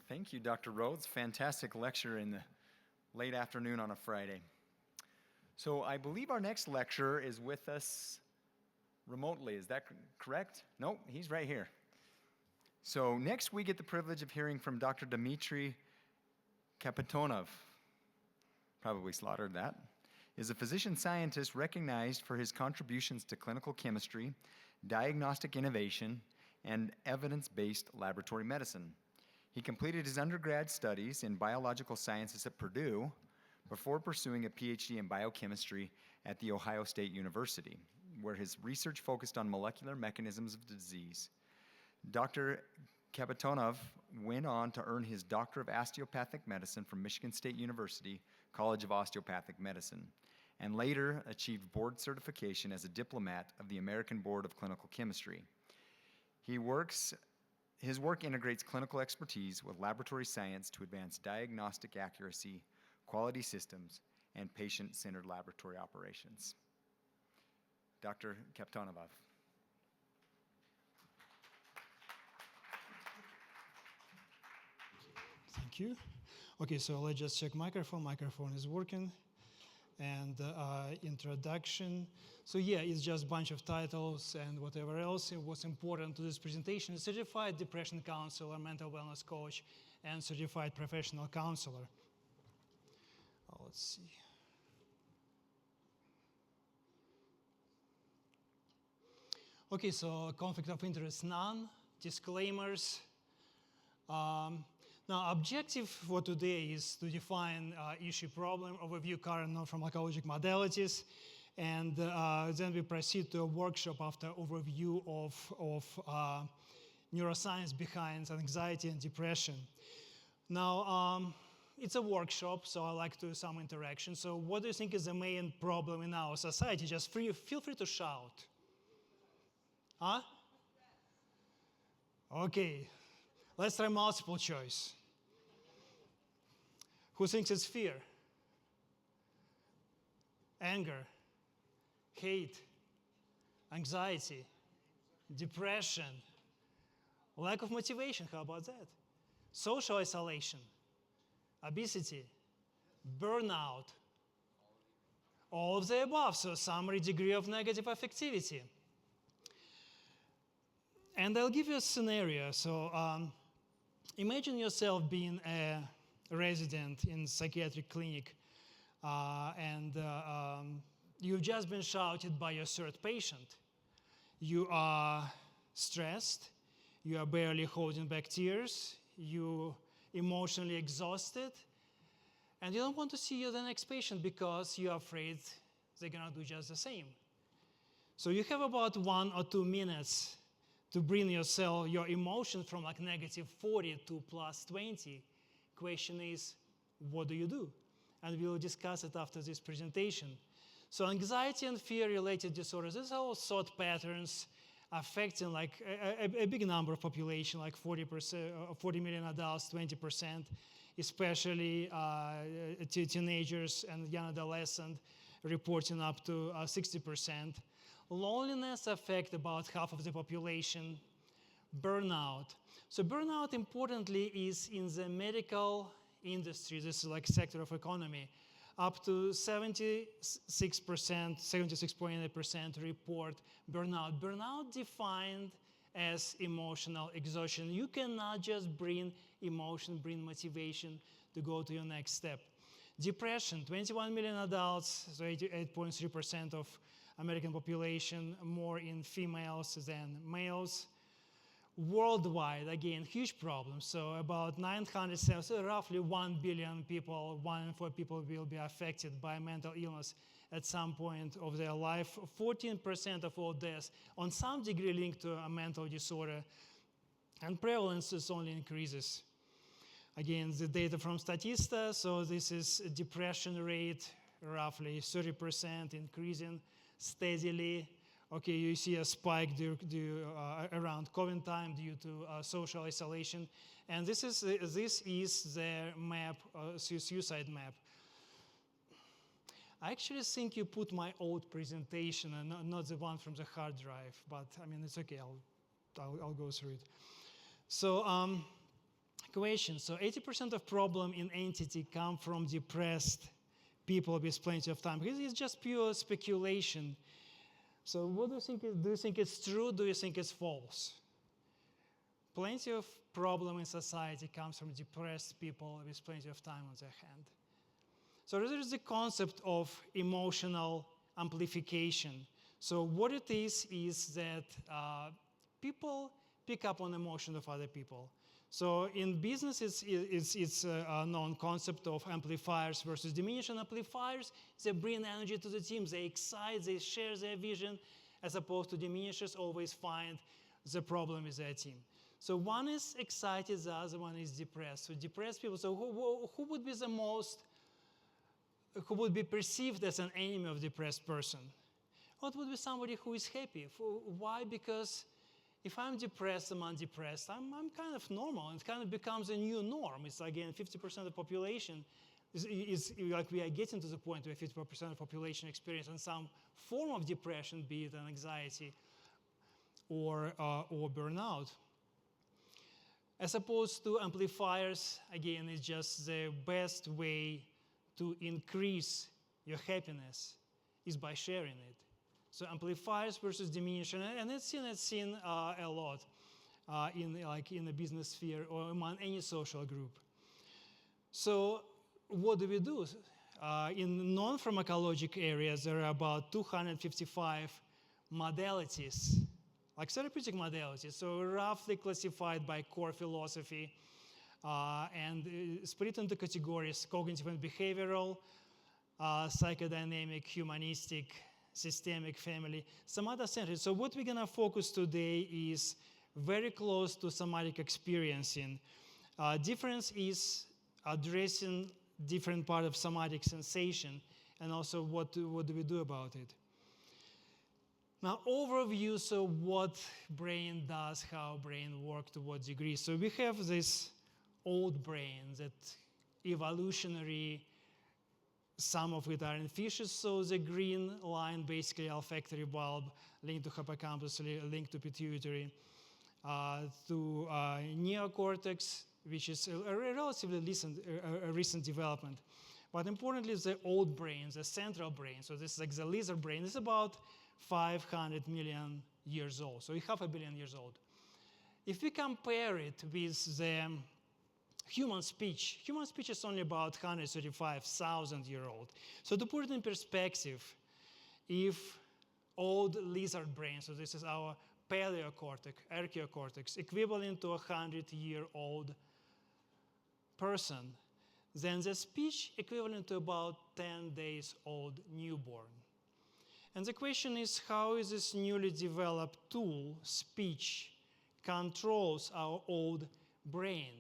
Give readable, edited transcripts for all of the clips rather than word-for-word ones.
Thank you, Dr. Rhodes. Fantastic lecture in the late afternoon on a Friday. So I believe our next lecturer is with us remotely. Is that correct? Nope, he's right here. So next we get the privilege of hearing from Dr. Dmitri Kapitonov. Probably slaughtered that. Is a physician-scientist recognized for his contributions to clinical chemistry, diagnostic innovation, and evidence-based laboratory medicine. He completed his undergrad studies in biological sciences at Purdue before pursuing a PhD in biochemistry at The Ohio State University, where his research focused on molecular mechanisms of disease. Dr. Kapitonov went on to earn his Doctor of Osteopathic Medicine from Michigan State University College of Osteopathic Medicine, and later achieved board certification as a diplomat of the American Board of Clinical Chemistry. His work integrates clinical expertise with laboratory science to advance diagnostic accuracy, quality systems, and patient-centered laboratory operations. Dr. Kapitonov. Thank you. Okay, so let's just check microphone. Microphone is working. And introduction. So yeah, it's just a bunch of titles and whatever else. What's important to this presentation is certified depression counselor, mental wellness coach, and certified professional counselor. Let's see. Okay, so conflict of interest, none. Disclaimers. Now, objective for today is to define issue problem, overview current non-pharmacologic modalities, and then we proceed to a workshop after overview of neuroscience behind anxiety and depression. Now, it's a workshop, so I like to do some interaction. So what do you think is the main problem in our society? Just feel free to shout. Huh? Okay, let's try multiple choice. Who thinks it's fear? Anger, hate, anxiety, depression, lack of motivation, how about that? Social isolation, obesity, burnout, all of the above, so some degree of negative affectivity. And I'll give you a scenario. So imagine yourself being a resident in psychiatric clinic and you've just been shouted by your third patient. You are stressed, you are barely holding back tears, you emotionally exhausted, and you don't want to see the next patient because you're afraid they're gonna do just the same. So you have about 1 or 2 minutes to bring your emotion from like -40 to +20. Question is, what do you do? And we will discuss it after this presentation. So anxiety and fear-related disorders, these are all thought patterns affecting like a big number of population, like 40 million adults, 20%, especially teenagers and young adolescents, reporting up to 60%. Loneliness affects about half of the population. Burnout. So burnout, importantly, is in the medical industry. This is like sector of economy. Up to 76%, 76.8% report burnout. Burnout defined as emotional exhaustion. You cannot just bring emotion, bring motivation to go to your next step. Depression, 21 million adults, so 88.3% of American population, more in females than males. Worldwide, again, huge problem. So about 900,000, so roughly 1 billion people, 1 in 4 people will be affected by mental illness at some point of their life. 14% of all deaths on some degree linked to a mental disorder. And prevalence is only increases. Again, the data from Statista, so this is a depression rate, roughly 30%, increasing steadily. Okay, you see a spike around COVID time due to social isolation. And this is the map, suicide map. I actually think you put my old presentation and not the one from the hard drive, but I mean, it's okay, I'll go through it. So question. So 80% of problem in entity come from depressed people with plenty of time. Because it's just pure speculation. So what do you think? Do you think it's true? Do you think it's false? Plenty of problem in society comes from depressed people with plenty of time on their hand. So there is the concept of emotional amplification. So what it is that people pick up on emotion of other people. So in business, it's a known concept of amplifiers versus diminishing amplifiers. They bring energy to the team. They excite. They share their vision, as opposed to diminishers always find the problem with their team. So one is excited, the other one is depressed. So depressed people. So who would be the most? Who would be perceived as an enemy of depressed person? What would be somebody who is happy? Why? Because if I'm depressed, I'm undepressed, I'm kind of normal. It kind of becomes a new norm. It's again 50% of the population is like we are getting to the point where 50% of the population experience some form of depression, be it an anxiety or burnout. As opposed to amplifiers, again, it's just the best way to increase your happiness is by sharing it. So amplifiers versus diminishing, and it's seen a lot in the business sphere or among any social group. So what do we do? In non-pharmacologic areas, there are about 255 modalities, like therapeutic modalities, so roughly classified by core philosophy and split into categories: cognitive and behavioral, psychodynamic, humanistic, systemic, family, some other centers. So what we're going to focus today is very close to somatic experiencing. Difference is addressing different part of somatic sensation, and also what do we do about it. Now, overview, so what brain does, how brain works, to what degree. So we have this old brain that evolutionary, some of it are in fishes, so the green line basically olfactory bulb linked to hippocampus, linked to pituitary, to neocortex, which is a relatively recent development. But importantly, the old brain, the central brain, so this is like the lizard brain, is about 500 million years old, so 500 million years old. If we compare it with the human speech is only about 135,000 years old. So to put it in perspective, if old lizard brain, so this is our paleocortex, archaeocortex, equivalent to a 100-year-old person, then the speech equivalent to about 10 days old newborn. And the question is, how is this newly developed tool, speech, controls our old brain?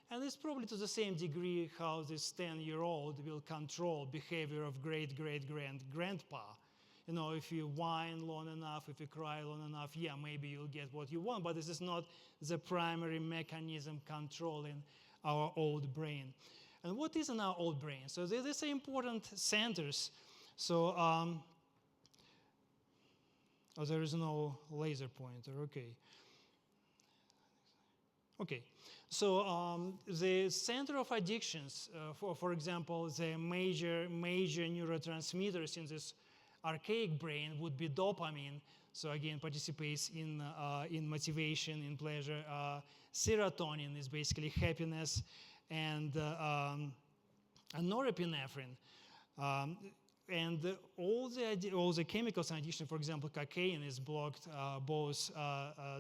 And it's probably to the same degree how this 10-year-old will control behavior of great-great-grandpa. You know, if you whine long enough, if you cry long enough, yeah, maybe you'll get what you want, but this is not the primary mechanism controlling our old brain. And what is in our old brain? So these are important centers. So, there is no laser pointer, okay. Okay, so the center of addictions, for example, the major neurotransmitters in this archaic brain would be dopamine. So again, participates in motivation, in pleasure. Serotonin is basically happiness, and norepinephrine. And all the chemicals in addition, for example, cocaine is blocked both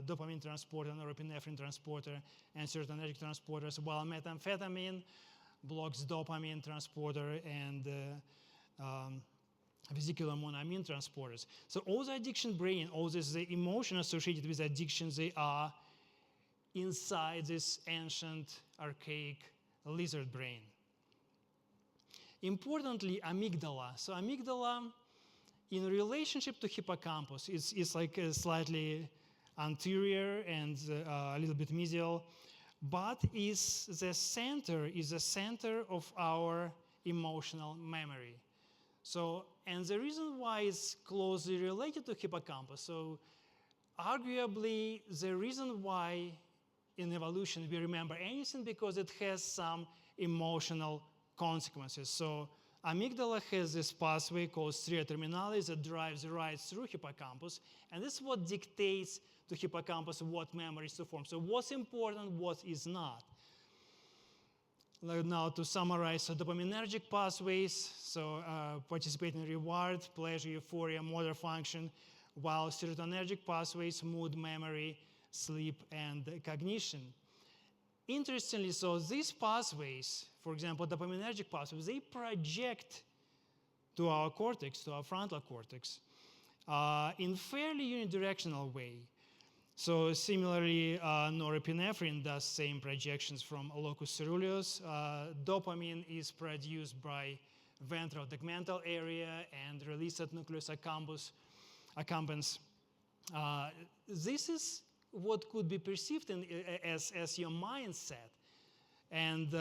dopamine transporter, norepinephrine transporter, and serotonergic transporters, while methamphetamine blocks dopamine transporter and vesiculomonoamine transporters. So all the addiction brain, all this, the emotion associated with addiction, they are inside this ancient, archaic lizard brain. Importantly, amygdala. So amygdala, in relationship to hippocampus, is like slightly anterior and a little bit medial, but is the center of our emotional memory. So, and the reason why it's closely related to hippocampus, so arguably the reason why in evolution we remember anything because it has some emotional consequences. So amygdala has this pathway called stria terminalis that drives right through hippocampus, and this is what dictates to hippocampus what memories to form. So what's important, what is not. Now to summarize, so dopaminergic pathways, so participating reward, pleasure, euphoria, motor function, while serotonergic pathways, mood, memory, sleep, and cognition. Interestingly, so these pathways, for example, dopaminergic pathways, they project to our cortex, to our frontal cortex, in fairly unidirectional way. So similarly, norepinephrine does same projections from locus coeruleus. Dopamine is produced by ventral tegmental area and released at nucleus accumbens. This is what could be perceived as your mindset, and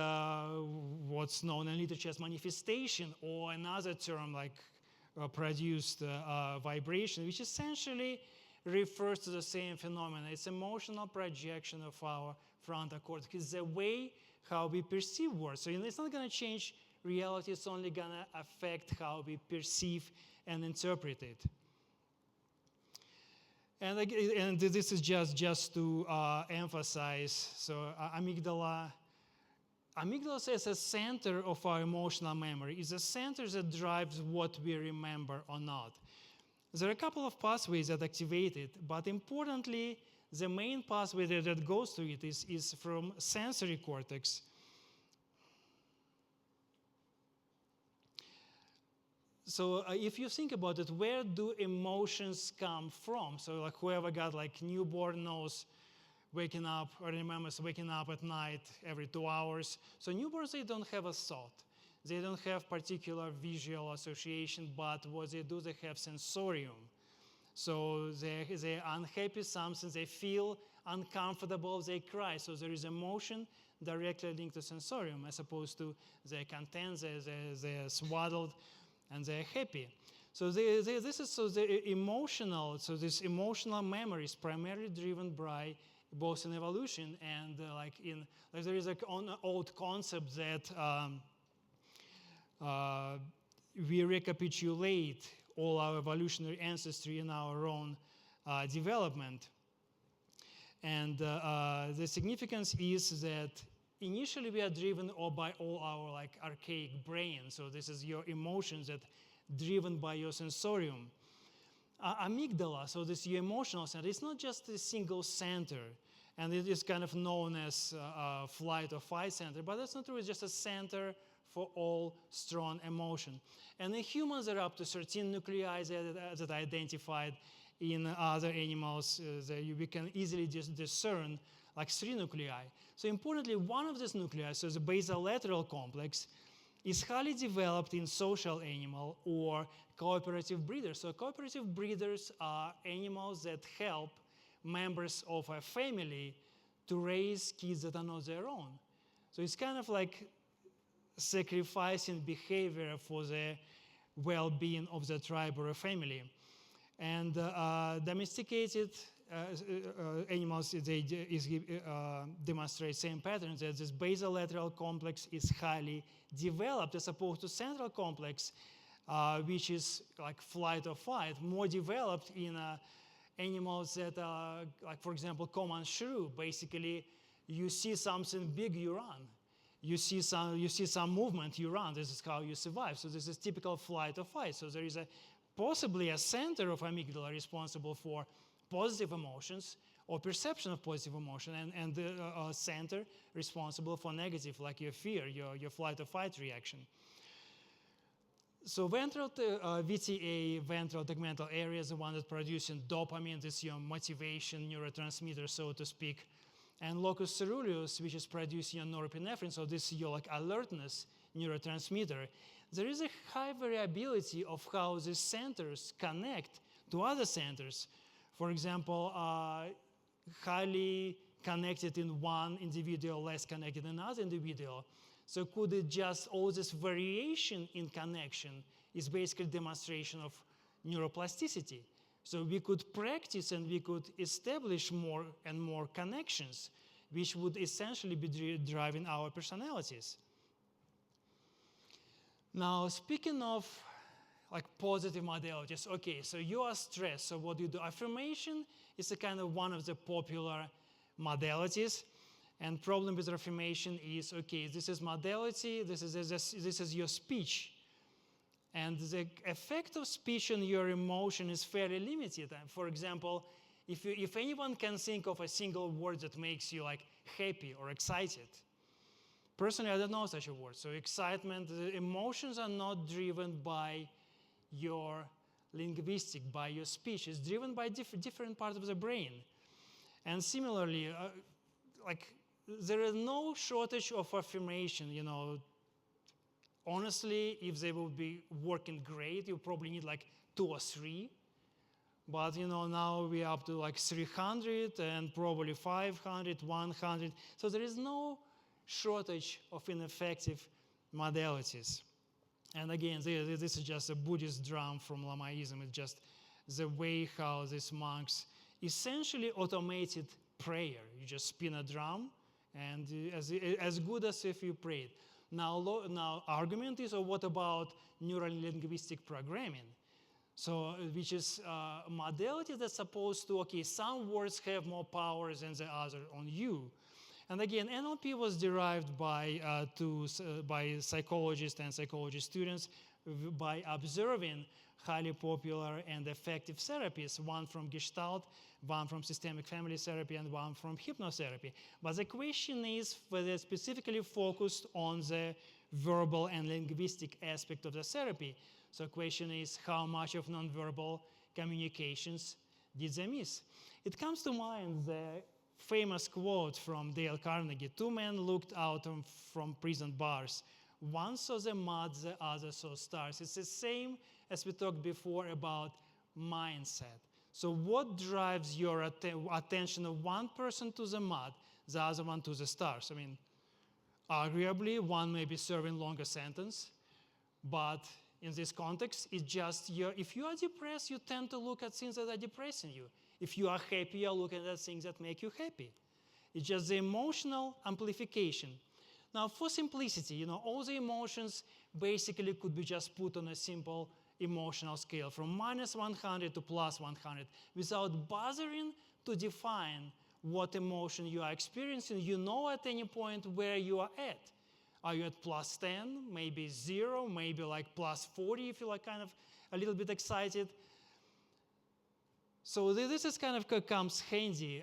what's known in literature as manifestation, or another term like produced vibration, which essentially refers to the same phenomena. It's emotional projection of our frontal cortex. It's the way how we perceive words. So it's not going to change reality. It's only going to affect how we perceive and interpret it. And this is just to emphasize. So amygdala as a center of our emotional memory is a center that drives what we remember or not. There are a couple of pathways that activate it, but importantly, the main pathway that goes to it is from sensory cortex. So if you think about it, where do emotions come from? So like whoever got like newborn knows waking up or remembers waking up at night every 2 hours. So newborns, they don't have a thought. They don't have particular visual association, but what they do, they have sensorium. So they're unhappy something, they feel uncomfortable, they cry. So there is emotion directly linked to sensorium, as opposed to they're content, they're swaddled, and they're happy. So this emotional memory is primarily driven by both in evolution and there is an old concept that we recapitulate all our evolutionary ancestry in our own development. And the significance is that initially we are driven by all our archaic brain. So this is your emotions that driven by your sensorium. Amygdala, so this your emotional center, it's not just a single center. And it is kind of known as flight or fight center, but that's not true. It's just a center for all strong emotion. And in humans, there are up to 13 nuclei that are identified. In other animals, we can easily just discern like 3 nuclei. So importantly, one of these nuclei, so the basolateral complex, is highly developed in social animal or cooperative breeders. So cooperative breeders are animals that help members of a family to raise kids that are not their own. So it's kind of like sacrificing behavior for the well-being of the tribe or a family. And domesticated animals, they demonstrate same patterns, that this basolateral complex is highly developed as opposed to central complex, which is like flight or fight, more developed in animals that are, like for example, common shrew. Basically, you see something big, you run. You see some movement, you run. This is how you survive. So this is typical flight or fight. So there is possibly a center of amygdala responsible for positive emotions or perception of positive emotion, and a center responsible for negative, like your fear, your flight or fight reaction. So VTA, ventral tegmental area, is the one that produces dopamine. This is your motivation neurotransmitter, so to speak. And locus coeruleus, which is producing your norepinephrine, so this is your alertness neurotransmitter. There is a high variability of how these centers connect to other centers. For example, highly connected in one individual, less connected in another individual. So could it just, all this variation in connection is basically demonstration of neuroplasticity. So we could practice and we could establish more and more connections. which would essentially be driving our personalities. Now, speaking of like positive modalities, okay, so you are stressed, so what do you do? Affirmation is a kind of one of the popular modalities, and problem with affirmation is, okay, this is modality, this is your speech, and the effect of speech on your emotion is fairly limited. For example, if anyone can think of a single word that makes you like happy or excited, personally, I don't know such a word. So excitement, the emotions are not driven by your linguistic, by your speech. It's driven by different parts of the brain. And similarly, there is no shortage of affirmation. Honestly, if they will be working great, you probably need like 2 or 3. But now we're up to like 300 and probably 500, 100. So there is no shortage of ineffective modalities. And again, this is just a Buddhist drum from Lamaism. It's just the way how these monks essentially automated prayer. You just spin a drum, and as good as if you prayed. Now argument is, what about neuro-linguistic programming? So, which is a modality that's supposed to, okay, some words have more power than the other on you. And again, NLP was derived by psychologists and psychology students by observing highly popular and effective therapies, one from Gestalt, one from systemic family therapy, and one from hypnotherapy. But the question is whether specifically focused on the verbal and linguistic aspect of the therapy. So the question is, how much of nonverbal communications did they miss? It comes to mind the famous quote from Dale Carnegie: 2 men looked out from prison bars. One saw the mud, the other saw stars. It's the same as we talked before about mindset. So what drives your attention of one person to the mud, the other one to the stars? I mean, arguably, one may be serving longer sentence, but in this context, it's just if you are depressed, you tend to look at things that are depressing you. If you are happy, you're looking at things that make you happy. It's just the emotional amplification. Now, for simplicity, all the emotions basically could be just put on a simple emotional scale from -100 to +100 without bothering to define what emotion you are experiencing. You know at any point where you are at. Are you at +10, maybe 0, maybe like +40 if you're like kind of a little bit excited? So this is kind of comes handy.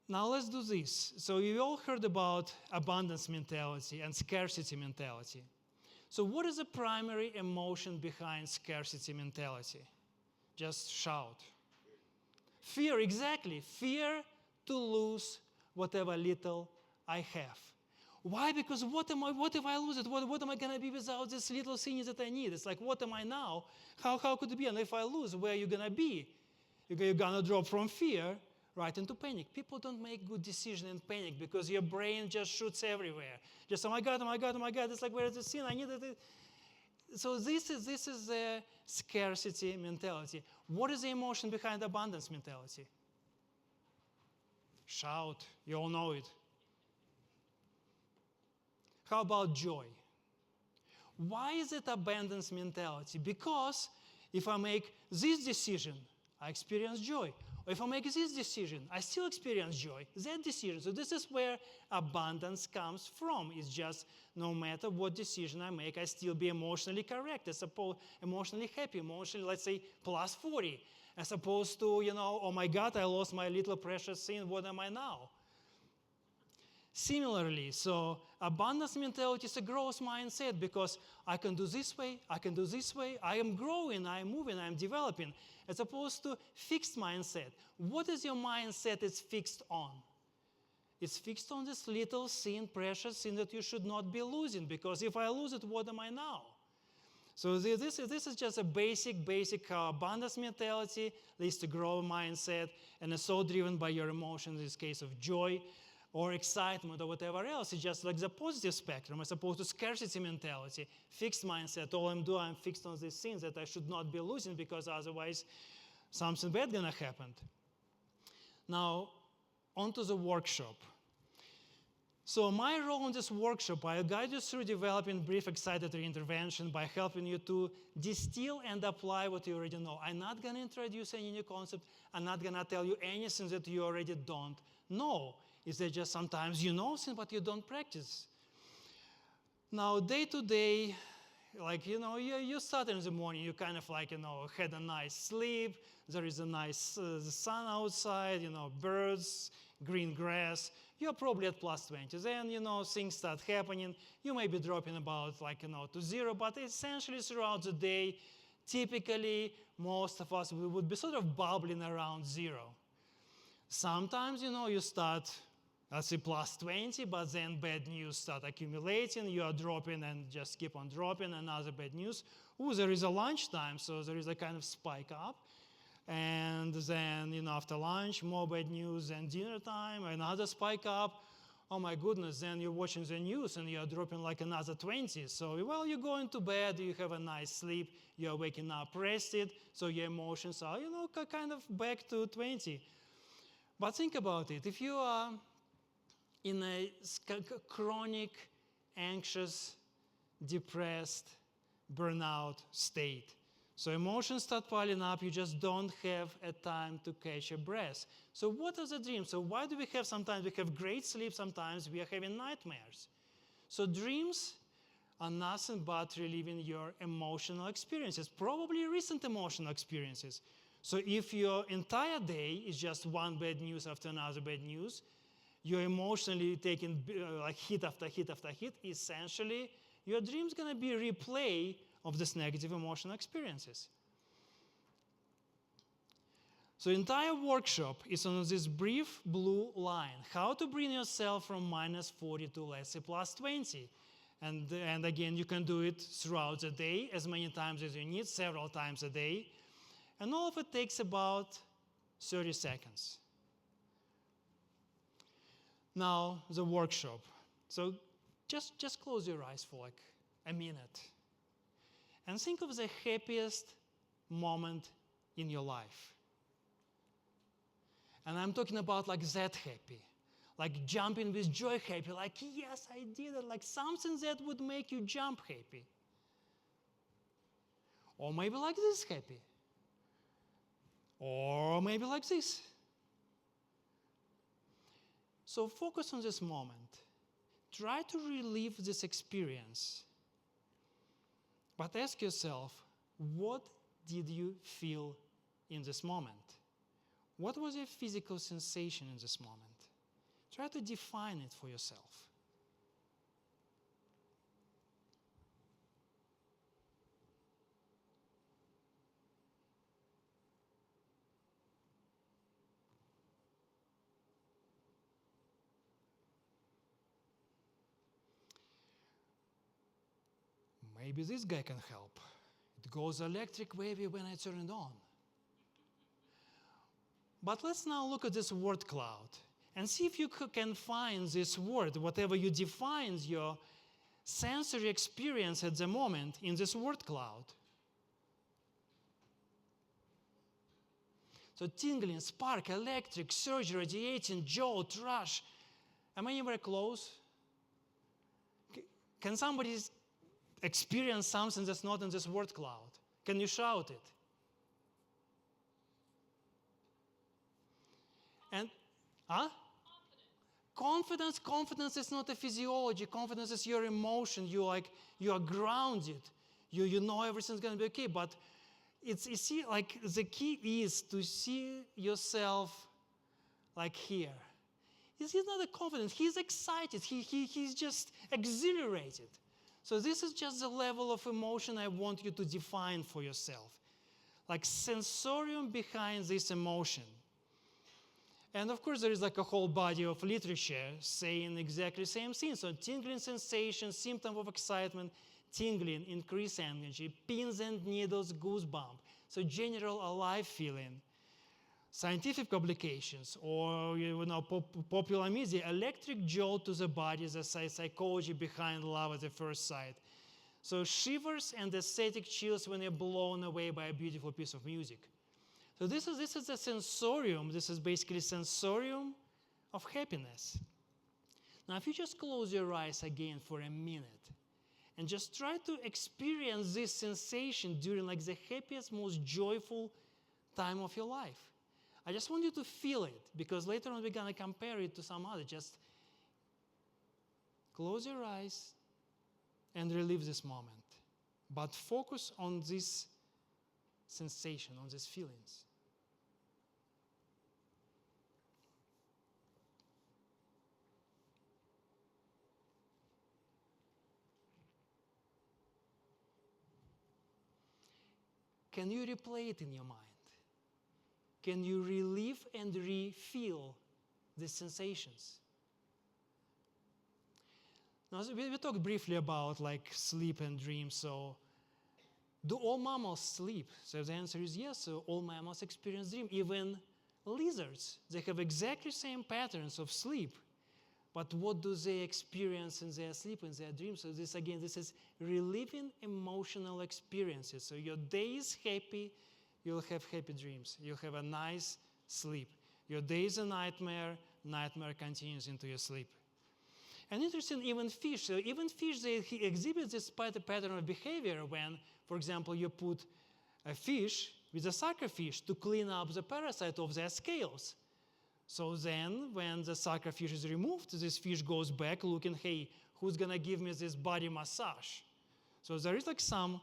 Now let's do this. So you all heard about abundance mentality and scarcity mentality. So what is the primary emotion behind scarcity mentality? Just shout. Fear, exactly. Fear to lose whatever little I have. Why? Because what if I lose it? What am I going to be without this little thing that I need? It's like, what am I now? How could it be? And if I lose, where are you going to be? You're going to drop from fear right into panic. People don't make good decisions in panic because your brain just shoots everywhere. Just, oh my God, oh my God, oh my God. It's like, where is the sin? I need it. So this is the scarcity mentality. What is the emotion behind abundance mentality? Shout. You all know it. How about joy? Why is it abundance mentality? Because if I make this decision, I experience joy. Or if I make this decision, I still experience joy. That decision. So this is where abundance comes from. It's just no matter what decision I make, I still be emotionally correct. I suppose emotionally happy, emotionally, let's say, +40. As opposed to, oh my God, I lost my little precious thing. What am I now? Similarly, so abundance mentality is a growth mindset because I can do this way, I can do this way, I am growing, I am moving, I am developing, as opposed to fixed mindset. What is your mindset is fixed on? It's fixed on this little sin, precious sin that you should not be losing, because if I lose it, what am I now? So this is just a basic abundance mentality, leads to growth mindset, and is so driven by your emotions, in this case of joy, or excitement, or whatever else. It's just like the positive spectrum as opposed to scarcity mentality, fixed mindset. All I'm doing, I'm fixed on these things that I should not be losing because otherwise something bad gonna happen. Now, onto the workshop. So my role in this workshop, I'll guide you through developing brief excitatory intervention by helping you to distill and apply what you already know. I'm not going to introduce any new concept. I'm not going to tell you anything that you already don't know. It's that just sometimes you know things, but you don't practice. Now, day to day, like, you start in the morning, you kind of like, had a nice sleep. There is a nice sun outside, birds, green grass. You're probably at +20. Then, things start happening. You may be dropping about to zero, but essentially throughout the day, typically, most of us, we would be sort of bubbling around zero. Sometimes, you start, let's say, +20, but then bad news start accumulating. You are dropping and just keep on dropping. Another bad news. Ooh, there is a lunchtime, so there is a kind of spike up. And then, after lunch, more bad news, and dinner time, another spike up. Oh my goodness, then you're watching the news and you're dropping like another 20. So, well, you're going to bed, you have a nice sleep, you're waking up rested, so your emotions are, kind of back to 20. But think about it. If you are in a chronic, anxious, depressed, burnout state, so emotions start piling up, you just don't have a time to catch your breath. So what are the dreams? So why do we have sometimes we have great sleep, sometimes we are having nightmares? So dreams are nothing but reliving your emotional experiences, probably recent emotional experiences. So if your entire day is just one bad news after another bad news, you're emotionally taking like hit after hit after hit, essentially your dream's going to be a replay of these negative emotional experiences. So entire workshop is on this brief blue line, how to bring yourself from -40 to, let's say, +20. And again, you can do it throughout the day, as many times as you need, several times a day. And all of it takes about 30 seconds. Now, the workshop. So just close your eyes for like a minute. And think of the happiest moment in your life. And I'm talking about like that happy. Like jumping with joy happy. Like, yes, I did it. Like something that would make you jump happy. Or maybe like this happy. Or maybe like this. So focus on this moment. Try to relive this experience. But ask yourself, what did you feel in this moment? What was your physical sensation in this moment? Try to define it for yourself. Maybe this guy can help. It goes electric wavy when I turn it on. But let's now look at this word cloud and see if you can find this word, whatever you define your sensory experience at the moment in this word cloud. So tingling, spark, electric, surge, radiating, jolt, rush. Am I anywhere close? Can somebody experience something that's not in this word cloud? Can you shout it? And, Confidence is not a physiology. Confidence is your emotion. You are grounded. You know everything's going to be okay. But it's, you see, like the key is to see yourself like here. He's not a confident. He's excited. He's just exhilarated. So this is just the level of emotion I want you to define for yourself. Like sensorium behind this emotion. And of course, there is like a whole body of literature saying exactly the same thing. So tingling sensation, symptom of excitement, tingling, increased energy, pins and needles, goosebump. So general alive feeling. Scientific publications or popular media, electric jolt to the body, the psychology behind love at the first sight. So shivers and aesthetic chills when you're blown away by a beautiful piece of music. So this is the sensorium. This is basically sensorium of happiness. Now, if you just close your eyes again for a minute and just try to experience this sensation during like the happiest, most joyful time of your life. I just want you to feel it, because later on we're going to compare it to some other. Just close your eyes and relive this moment. But focus on this sensation, on these feelings. Can you replay it in your mind? Can you relive and re-feel these sensations? Now, we talked briefly about like sleep and dreams. So, do all mammals sleep? So the answer is yes. So all mammals experience dream. Even lizards, they have exactly same patterns of sleep. But what do they experience in their sleep, in their dreams? So this is reliving emotional experiences. So your day is happy, you'll have happy dreams. You'll have a nice sleep. Your day is a nightmare, nightmare continues into your sleep. And interesting, even fish. So even fish, they exhibit this pattern of behavior when, for example, you put a fish with a sucker fish to clean up the parasite of their scales. So then, when the sucker fish is removed, this fish goes back looking, hey, who's going to give me this body massage? So there is like some,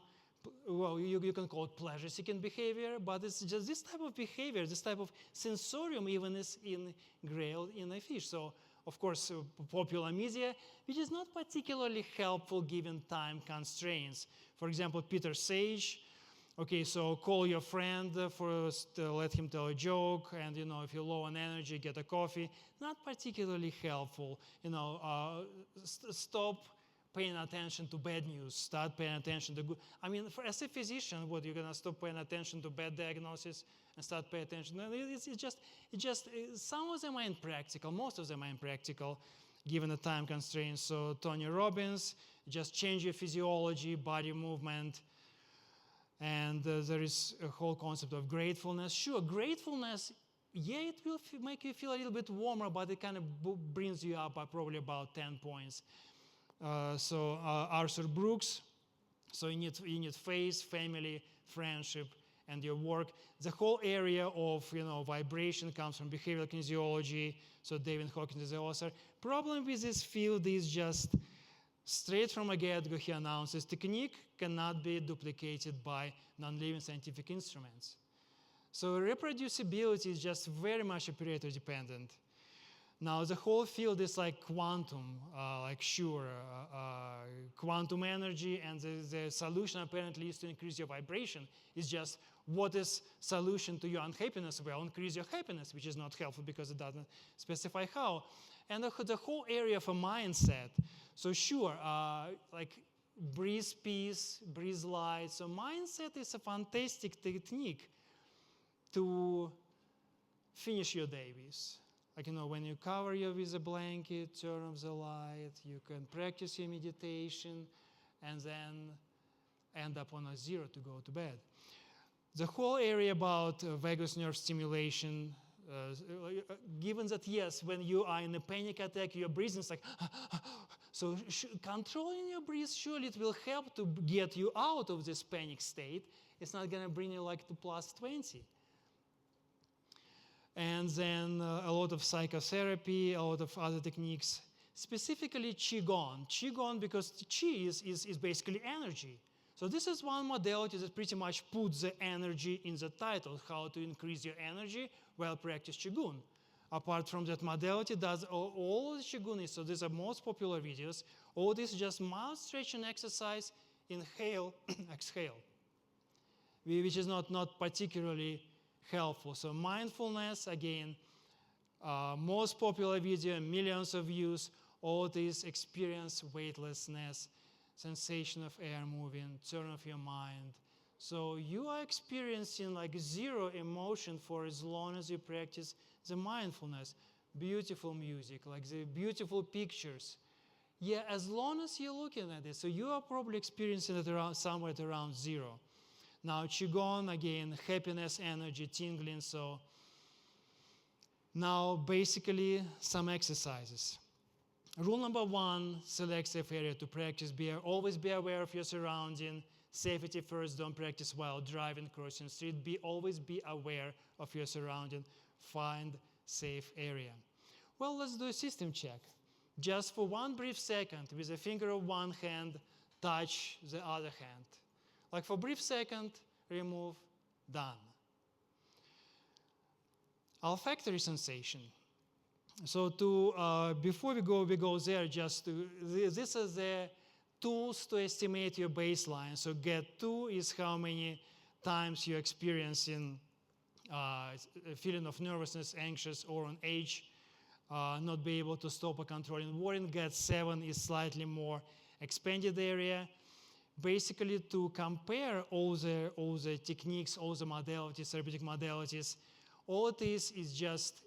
well, you can call it pleasure-seeking behavior, but it's just this type of behavior, this type of sensorium even is ingrained in a fish. So, of course, popular media, which is not particularly helpful given time constraints. For example, Peter Sage, okay, so call your friend let him tell a joke, and if you're low on energy, get a coffee. Not particularly helpful. Stop paying attention to bad news. Start paying attention to good. I mean, as a physician, what, you're gonna stop paying attention to bad diagnosis and start paying attention? Some of them are impractical. Most of them are impractical, given the time constraints. So Tony Robbins, just change your physiology, body movement. And there is a whole concept of gratefulness. Sure, gratefulness, yeah, it will make you feel a little bit warmer, but it kind of brings you up by probably about 10 points. Arthur Brooks, so you need faith, family, friendship, and your work. The whole area of vibration comes from behavioral kinesiology. So David Hawkins is the author. Problem with this field is just straight from a get-go, he announces, technique cannot be duplicated by non-living scientific instruments. So reproducibility is just very much operator dependent. Now the whole field is like quantum, quantum energy, and the solution apparently is to increase your vibration. It's just what is solution to your unhappiness? Well, increase your happiness, which is not helpful because it doesn't specify how. And the whole area of a mindset. So sure, like breathe peace, breathe light. So mindset is a fantastic technique to finish your day with. Like, when you cover you with a blanket, turn off the light, you can practice your meditation, and then end up on a zero to go to bed. The whole area about vagus nerve stimulation, given that, yes, when you are in a panic attack, your breathing is like, so controlling your breath, surely it will help to get you out of this panic state. It's not going to bring you like to plus 20. And then a lot of psychotherapy, a lot of other techniques, specifically Qigong. Qigong, because Qi is basically energy. So this is one modality that pretty much puts the energy in the title, how to increase your energy while practice Qigong. Apart from that modality, does all the Qigong is, so these are most popular videos, all this is just mouth stretching exercise, inhale, exhale, which is not particularly helpful. So mindfulness, again, most popular video, millions of views, all this experience weightlessness, sensation of air moving, turn off your mind. So you are experiencing like zero emotion for as long as you practice the mindfulness. Beautiful music, like the beautiful pictures. Yeah, as long as you're looking at it. So you are probably experiencing it somewhere around zero. Now Qigong, again, happiness, energy, tingling. So Now, basically, some exercises. Rule number 1, select safe area to practice. Always be aware of your surrounding. Safety first, don't practice while driving, crossing street. Always be aware of your surrounding. Find safe area. Well, let's do a system check. Just for one brief second, with a finger of one hand, touch the other hand. Like for a brief second, remove, done. Olfactory sensation. So before we go there, this is the tools to estimate your baseline. So get 2 is how many times you're experiencing a feeling of nervousness, anxious, or on edge, not be able to stop or controlling worrying. Get 7 is slightly more expanded area. Basically, to compare all the techniques, all the modalities, therapeutic modalities, all it is just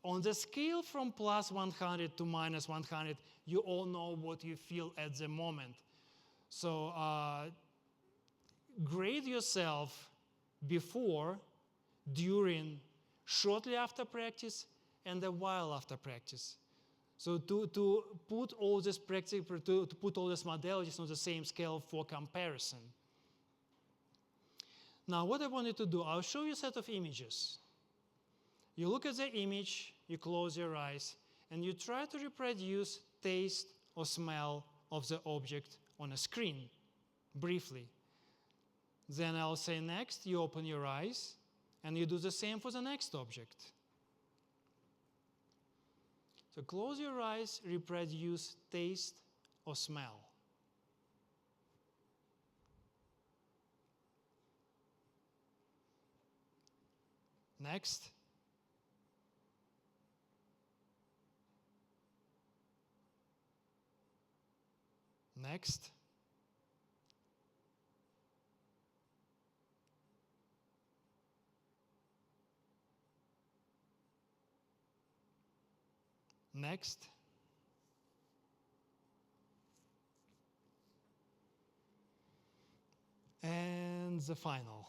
on the scale from plus 100 to minus 100, you all know what you feel at the moment. So grade yourself before, during, shortly after practice, and a while after practice. So to put all this practice, to put all these modalities on the same scale for comparison. Now, what I wanted to do, I'll show you a set of images. You look at the image, you close your eyes, and you try to reproduce taste or smell of the object on a screen, briefly. Then I'll say next, you open your eyes, and you do the same for the next object. So close your eyes, reproduce taste or smell. Next. Next. Next. And the final.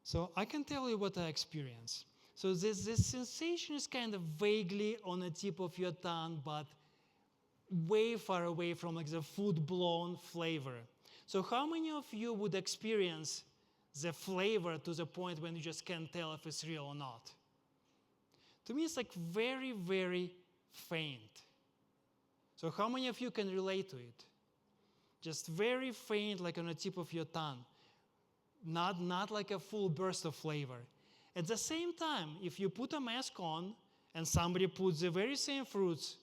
So I can tell you what I experience. So this sensation is kind of vaguely on the tip of your tongue, but way far away from like the full-blown flavor. So how many of you would experience the flavor to the point when you just can't tell if it's real or not? To me, it's like very, very faint. So how many of you can relate to it? Just very faint, like on the tip of your tongue. Not like a full burst of flavor. At the same time, if you put a mask on and somebody puts the very same fruits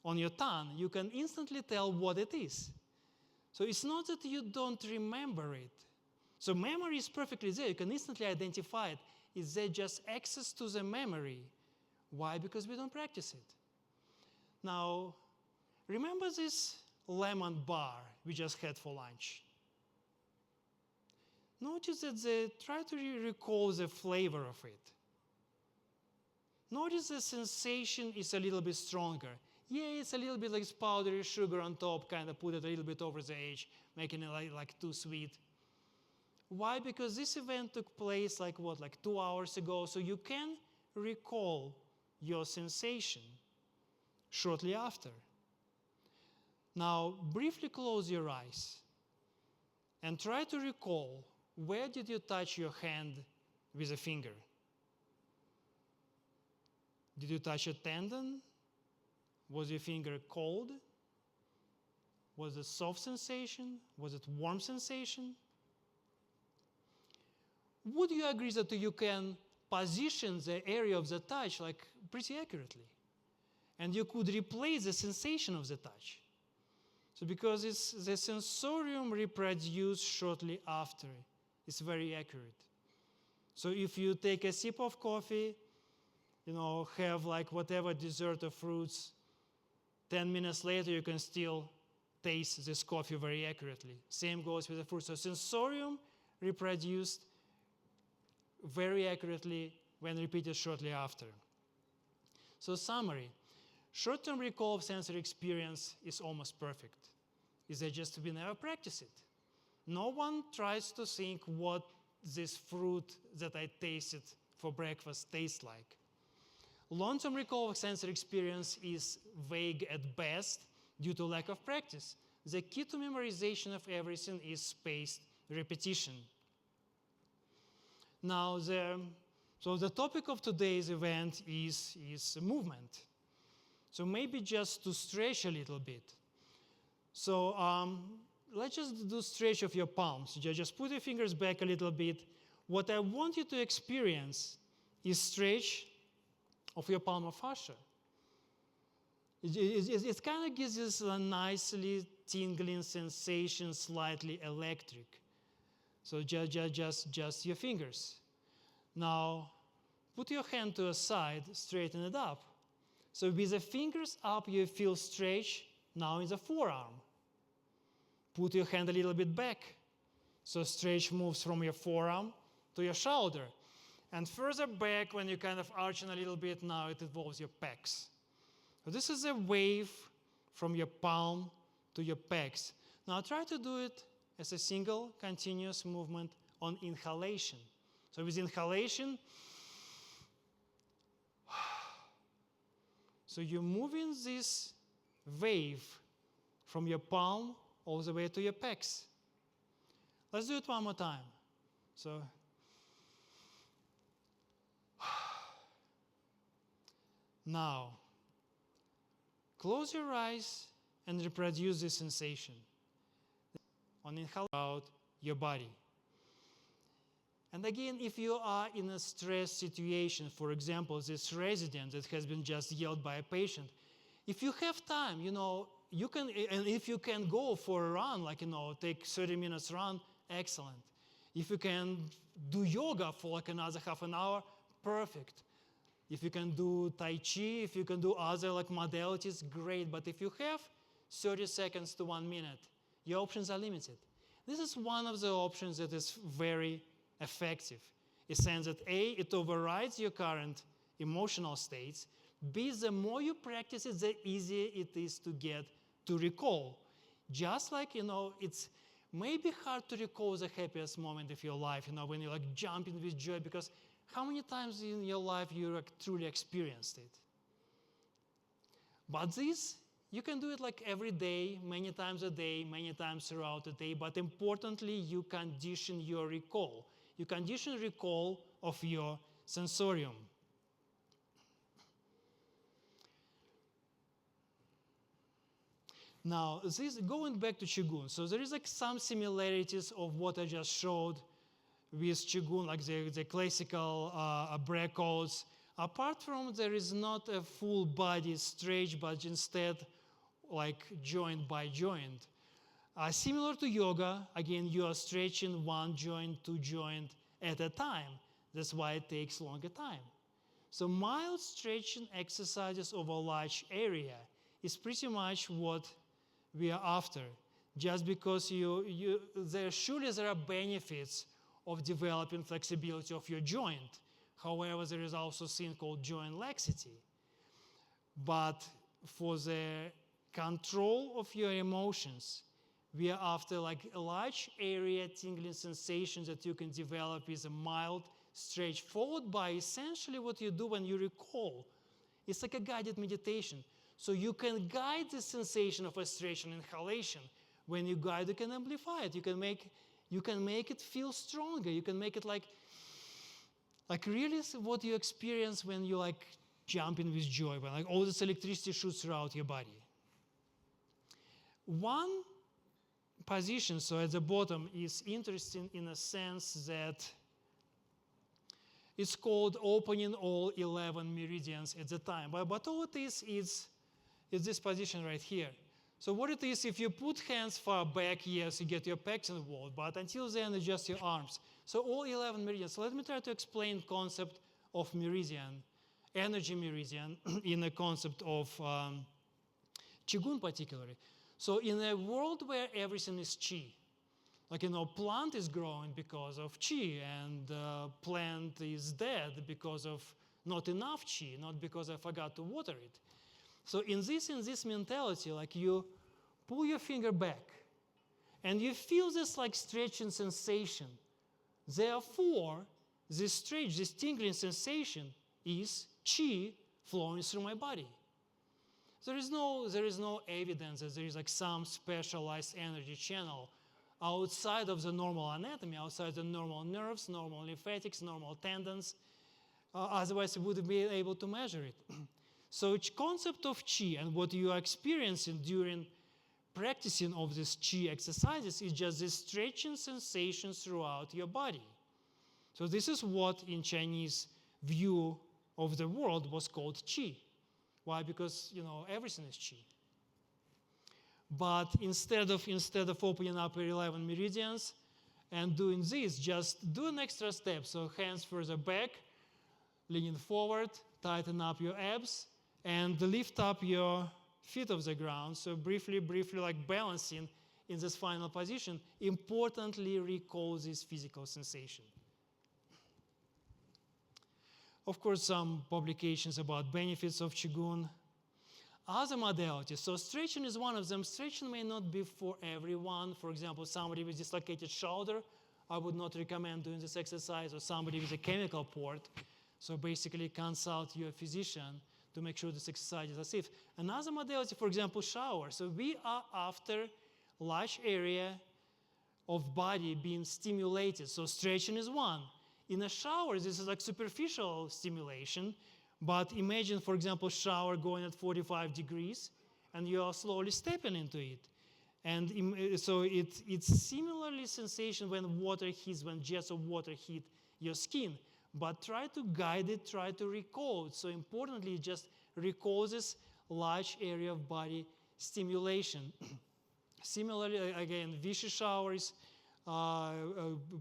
on your tongue, you can instantly tell what it is. So it's not that you don't remember it. So memory is perfectly there. You can instantly identify it. Is there just access to the memory? Why? Because we don't practice it. Now, remember this lemon bar we just had for lunch? Notice that try to recall the flavor of it. Notice the sensation is a little bit stronger. Yeah, it's a little bit like powdery sugar on top, kind of put it a little bit over the edge, making it like too sweet. Why? Because this event took place like 2 hours ago, so you can recall your sensation shortly after. Now, briefly close your eyes and try to recall, where did you touch your hand with a finger? Did you touch a tendon? Was your finger cold? Was it soft sensation? Was it warm sensation? Would you agree that you can position the area of the touch like pretty accurately? And you could replace the sensation of the touch. So because it's the sensorium reproduced shortly after, it's very accurate. So if you take a sip of coffee, have like whatever dessert or fruits, 10 minutes later you can still taste this coffee very accurately. Same goes with the fruit. So sensorium reproduced very accurately when repeated shortly after. So summary, short-term recall of sensory experience is almost perfect. Is that just we never practice it. No one tries to think what this fruit that I tasted for breakfast tastes like. Long-term recall of sensory experience is vague at best due to lack of practice. The key to memorization of everything is spaced repetition. Now, the topic of today's event is movement. So maybe just to stretch a little bit. So let's just do stretch of your palms. Just put your fingers back a little bit. What I want you to experience is stretch of your palmar fascia. It kind of gives us a nicely tingling sensation, slightly electric. So just your fingers. Now, put your hand to the side, straighten it up. So with the fingers up, you feel stretch now in the forearm. Put your hand a little bit back. So stretch moves from your forearm to your shoulder. And further back, when you kind of arching a little bit, now it involves your pecs. So this is a wave from your palm to your pecs. Now try to do it as a single continuous movement on inhalation. So with inhalation, so you're moving this wave from your palm all the way to your pecs. Let's do it one more time. So now, close your eyes and reproduce this sensation on inhale out your body. And again, if you are in a stress situation, for example, this resident that has been just yelled by a patient, if you have time, you can, and if you can go for a run, like, take 30 minutes run, excellent. If you can do yoga for like another half an hour, perfect. If you can do Tai Chi, if you can do other like modalities, great. But if you have 30 seconds to 1 minute, your options are limited. This is one of the options that is very effective. In the sense that A, it overrides your current emotional states. B, the more you practice it, the easier it is to get to recall. Just like, it's maybe hard to recall the happiest moment of your life, when you're like jumping with joy, because how many times in your life you truly experienced it? But this, you can do it like every day, many times a day, many times throughout the day, but importantly, you condition your recall. You condition recall of your sensorium. Now, this going back to Qigong, so there is like some similarities of what I just showed with Qigong, like the classical breakouts. Apart from there is not a full body stretch, but instead like joint by joint. Similar to yoga, again, you are stretching one joint, two joint at a time. That's why it takes longer time. So mild stretching exercises over a large area is pretty much what we are after. Just because surely there are benefits of developing flexibility of your joint. However, there is also a thing called joint laxity. But for the control of your emotions, we are after like a large area tingling sensations that you can develop with a mild stretch, followed by essentially what you do when you recall. It's like a guided meditation. So you can guide the sensation of a stretch and inhalation. When you guide, you can amplify it. You can make it feel stronger. You can make it like really what you experience when you like jumping with joy, when like all this electricity shoots throughout your body. One position, so at the bottom, is interesting in a sense that it's called opening all 11 meridians at the time. But all it is this position right here. So what it is, if you put hands far back, yes, you get your pecs involved, but until then, it's just your arms. So all 11 meridians. So let me try to explain concept of meridian, energy meridian, in the concept of Qigong particularly. So in a world where everything is Qi, like, plant is growing because of Qi, and plant is dead because of not enough Qi, not because I forgot to water it. So in this mentality, like you pull your finger back and you feel this like stretching sensation Therefore, this strange, this tingling sensation is qi flowing through my body. There is no evidence that there is like some specialized energy channel outside of the normal anatomy, outside the normal nerves, normal lymphatics, normal tendons. Otherwise, we wouldn't be able to measure it. So each concept of qi and what you are experiencing during practicing of these qi exercises is just this stretching sensation throughout your body. So this is what in Chinese view of the world was called qi. Why? Because, everything is qi. But instead of opening up your 11 meridians and doing this, just do an extra step. So hands further back, leaning forward, tighten up your abs, and lift up your feet off the ground. So briefly like balancing in this final position, importantly recall this physical sensation. Of course, some publications about benefits of Qigong. Other modalities. So stretching is one of them. Stretching may not be for everyone. For example, somebody with dislocated shoulder, I would not recommend doing this exercise, or somebody with a chemical port. So basically consult your physician to make sure this exercise is safe. Another modality, for example, shower. So we are after large area of body being stimulated. So stretching is one. In a shower, this is like superficial stimulation, but imagine, for example, shower going at 45 degrees, and you are slowly stepping into it. And so it's similarly sensation when water hits, when jets of water hit your skin. But try to guide it, try to recall it. So importantly, just recall this large area of body stimulation. Similarly, again, Vichy showers,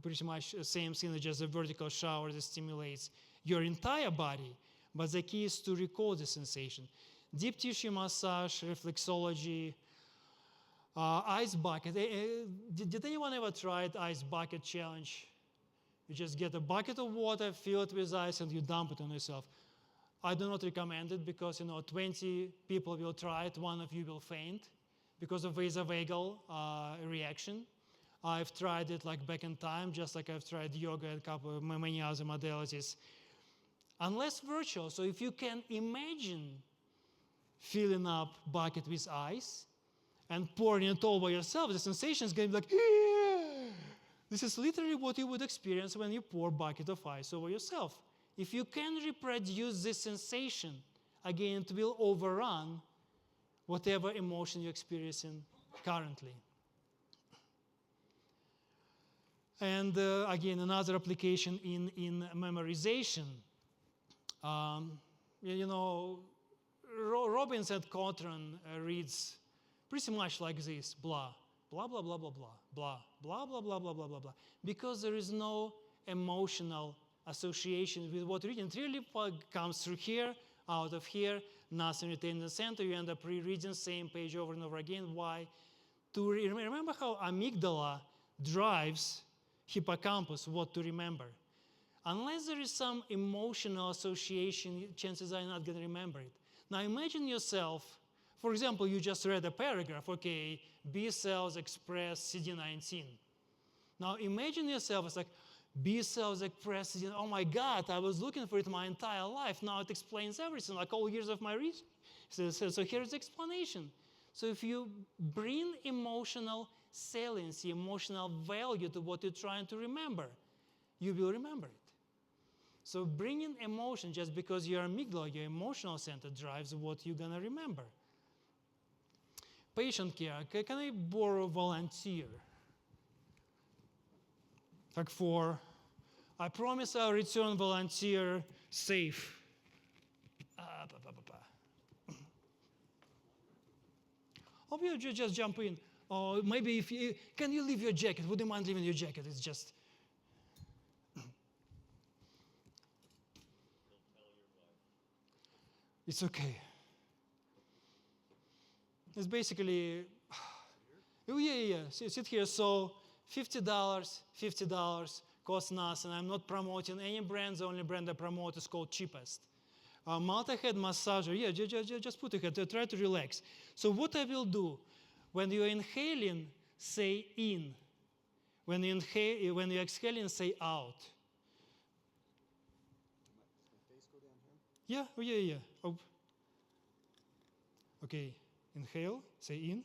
pretty much the same thing, just a vertical shower that stimulates your entire body. But the key is to recall the sensation. Deep tissue massage, reflexology, ice bucket. Did anyone ever try the ice bucket challenge? You just get a bucket of water, fill it with ice, and you dump it on yourself. I do not recommend it because 20 people will try it, one of you will faint because of vasovagal reaction. I've tried it like back in time, just like I've tried yoga and many other modalities. Unless virtual, so if you can imagine filling up bucket with ice and pouring it all by yourself, the sensation is going to be like, yeah! This is literally what you would experience when you pour a bucket of ice over yourself. If you can reproduce this sensation, again, it will overrun whatever emotion you're experiencing currently. And again, another application in memorization. Robbins and Cotran reads pretty much like this, blah, blah, blah, blah, blah, blah, blah, blah, blah, blah, blah, blah, blah, blah, because there is no emotional association with what reading. It really comes through here, out of here, nothing retained in the center. You end up rereading the same page over and over again. Why? To remember how amygdala drives hippocampus, what to remember. Unless there is some emotional association, chances are you're not going to remember it. Now imagine yourself, for example, you just read a paragraph, okay, B cells express CD19. Now imagine yourself as like, B cells express CD19, oh my God, I was looking for it my entire life, now it explains everything, like all years of my research. So here's the explanation. So if you bring emotional saliency, emotional value to what you're trying to remember, you will remember it. So bringing emotion, just because your amygdala, your emotional center, drives what you're going to remember. Patient care. Can I borrow a volunteer? Like I promise I'll return volunteer safe. Hope you just jump in. Or maybe can you leave your jacket? Would you mind leaving your jacket? It's just. It's okay. It's basically, oh yeah, sit here. So $50, costs nothing. I'm not promoting any brands. The only brand I promote is called Cheapest. Multi-head massager, yeah, just put a head, try to relax. So what I will do, when you're inhaling, say in. When you inhale, when you exhale and say out. Face go down here? Yeah. Oh. Okay, inhale, say in.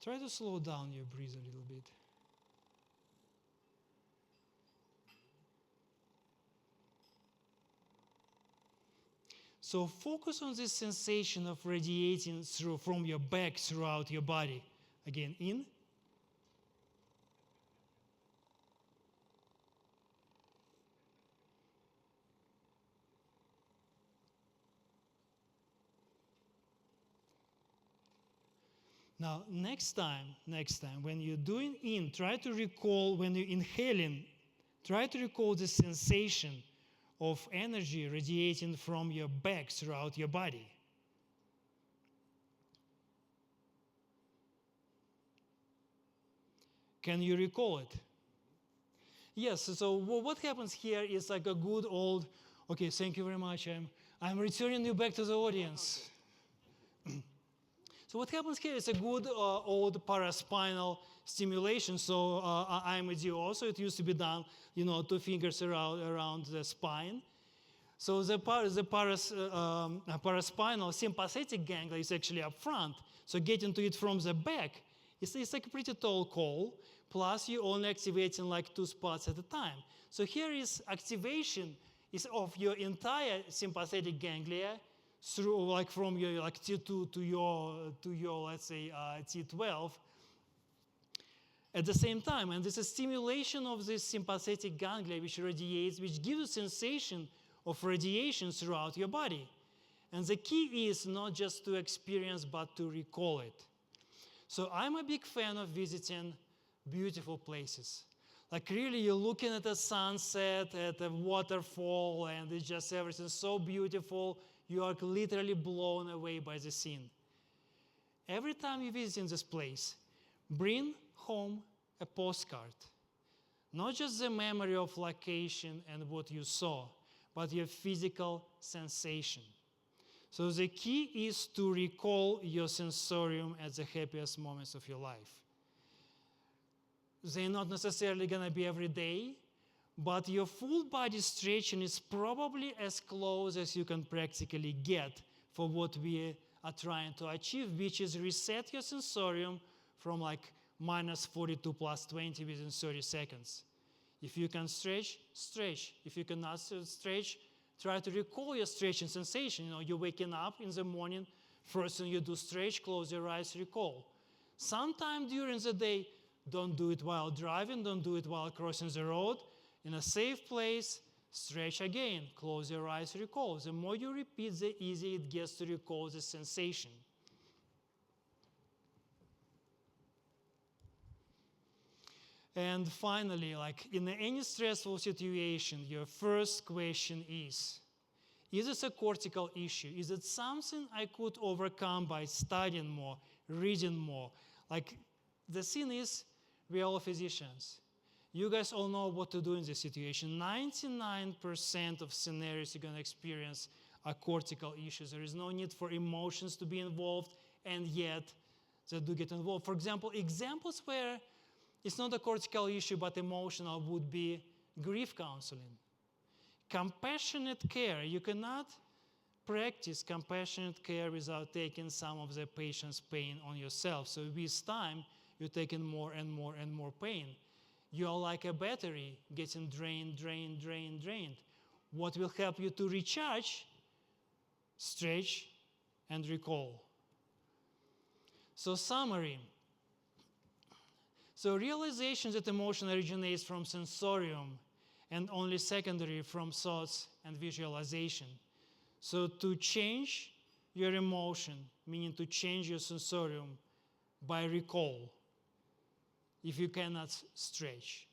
Try to slow down your breath a little bit. So focus on this sensation of radiating from your back throughout your body. Again, in. Now, next time, when you're doing in, try to recall, when you're inhaling, try to recall the sensation of energy radiating from your back throughout your body. Can you recall it? Yes, so what happens here is like a good old, okay, thank you very much, I'm returning you back to the audience. So what happens here is a good old paraspinal stimulation. So I'm a DO also. It used to be done, 2 fingers around the spine. So the paraspinal sympathetic ganglia is actually up front. So getting to it from the back, it's like a pretty tall call. Plus, you're only activating like 2 spots at a time. So here is activation of your entire sympathetic ganglia through like from your like T2 to your let's say T12 at the same time, and this is stimulation of this sympathetic ganglia which radiates, which gives a sensation of radiation throughout your body. And the key is not just to experience but to recall it. So I'm a big fan of visiting beautiful places. Like really, you're looking at a sunset, at a waterfall, and it's just everything so beautiful. You are literally blown away by the scene. Every time you visit this place, bring home a postcard. Not just the memory of location and what you saw, but your physical sensation. So the key is to recall your sensorium at the happiest moments of your life. They're not necessarily going to be every day, but your full body stretching is probably as close as you can practically get for what we are trying to achieve, which is reset your sensorium from like minus 42 plus 20 within 30 seconds. If you can stretch, stretch. If you cannot stretch, try to recall your stretching sensation. You're waking up in the morning, first thing you do, stretch, close your eyes, recall. Sometime during the day, don't do it while driving, don't do it while crossing the road. In a safe place, stretch again, close your eyes, recall. The more you repeat, the easier it gets to recall the sensation. And finally, like in any stressful situation, your first question is this a cortical issue? Is it something I could overcome by studying more, reading more? Like the thing is, we are all physicians. You guys all know what to do in this situation. 99% of scenarios you're going to experience are cortical issues. There is no need for emotions to be involved, and yet they do get involved. For example, examples where it's not a cortical issue but emotional would be grief counseling. Compassionate care. You cannot practice compassionate care without taking some of the patient's pain on yourself. So with time, you're taking more and more and more pain. You're like a battery getting drained. What will help you to recharge? Stretch and recall. So summary. So realization that emotion originates from sensorium and only secondary from thoughts and visualization. So to change your emotion, meaning to change your sensorium by recall, if you cannot stretch.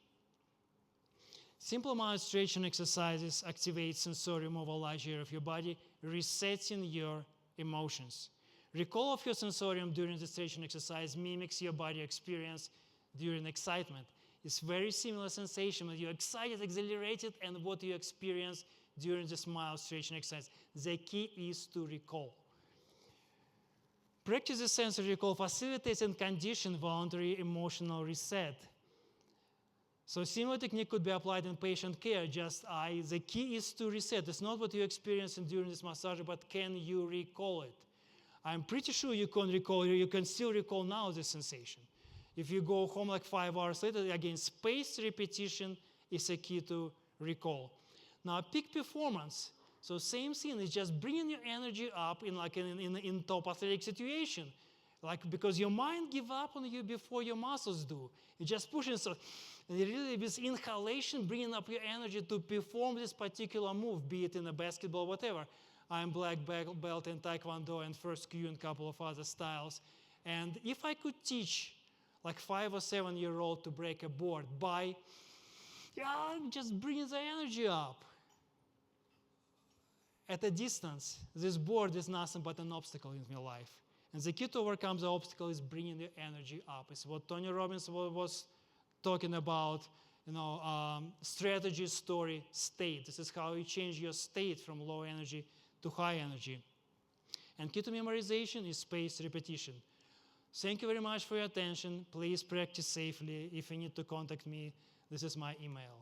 Simple amount of stretching exercises activate sensorium over a large area of your body, resetting your emotions. Recall of your sensorium during the stretching exercise mimics your body experience during excitement. It's very similar sensation when you're excited, exhilarated, and what you experience during this mild stretching exercise. The key is to recall. Practice the sensory recall facilitates and conditions voluntary emotional reset. So similar technique could be applied in patient care. The key is to reset. It's not what you experienced during this massage, but can you recall it? I'm pretty sure you can recall. You can still recall now the sensation. If you go home like 5 hours later, again, spaced repetition is a key to recall. Now, peak performance. So same thing, it's just bringing your energy up in top athletic situation. Because your mind give up on you before your muscles do. You just pushing. So really this inhalation, bringing up your energy to perform this particular move, be it in a basketball, whatever. I'm black belt in Taekwondo and first kyu and a couple of other styles. And if I could teach like 5 or 7 year old to break a board by just bringing the energy up. At a distance, this board is nothing but an obstacle in your life. And the key to overcome the obstacle is bringing the energy up. It's what Tony Robbins was talking about, strategy, story, state. This is how you change your state from low energy to high energy. And key to memorization is spaced repetition. Thank you very much for your attention. Please practice safely. If you need to contact me, this is my email.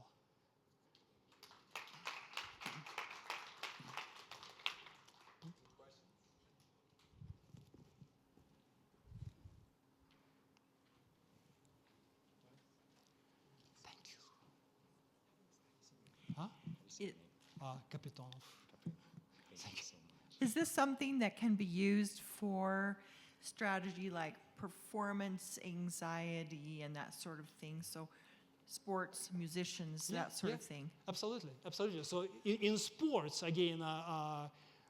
Kapitonov. Is this something that can be used for strategy like performance anxiety and that sort of thing? So sports, musicians, that sort of thing. Absolutely. So in sports, again,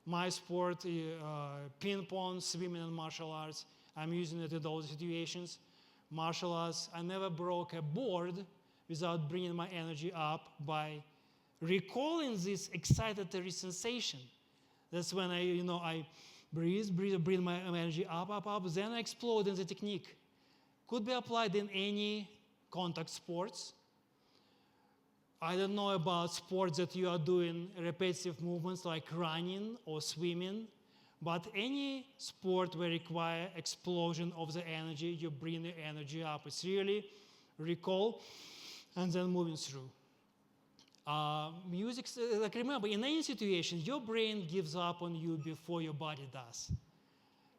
my sport, ping pong, swimming, and martial arts, I'm using it in those situations. Martial arts, I never broke a board without bringing my energy up by recalling this excitatory sensation. That's when I breathe my energy up, then I explode in the technique. Could be applied in any contact sports. I don't know about sports that you are doing repetitive movements like running or swimming, but any sport will require explosion of the energy, you bring the energy up. It's really recall and then moving through. Music, remember, in any situation, your brain gives up on you before your body does.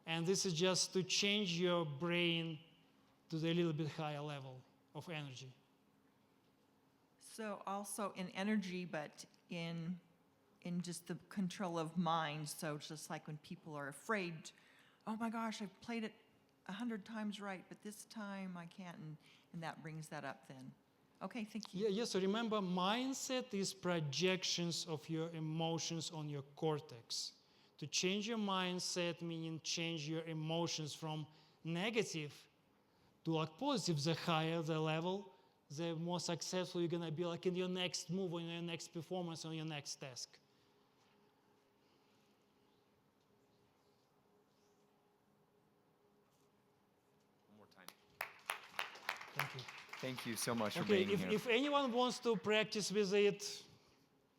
And this is just to change your brain to the little bit higher level of energy. So also in energy, but in just the control of mind. So just like when people are afraid, oh my gosh, I've played it 100 times right, but this time I can't, and that brings that up then. Okay, thank you. Yeah, so remember, mindset is projections of your emotions on your cortex. To change your mindset, meaning change your emotions from negative to positive. The higher the level, the more successful you're gonna be in your next move, or in your next performance, or your next task. One more time. Thank you. Thank you so much for Okay, being here. if anyone wants to practice with it,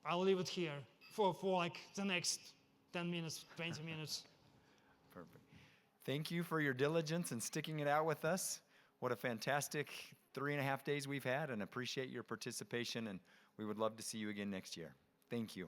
I'll leave it here for the next 10 minutes, 20 minutes. Perfect. Thank you for your diligence and sticking it out with us. What a fantastic 3.5 days we've had, and appreciate your participation, and we would love to see you again next year. Thank you.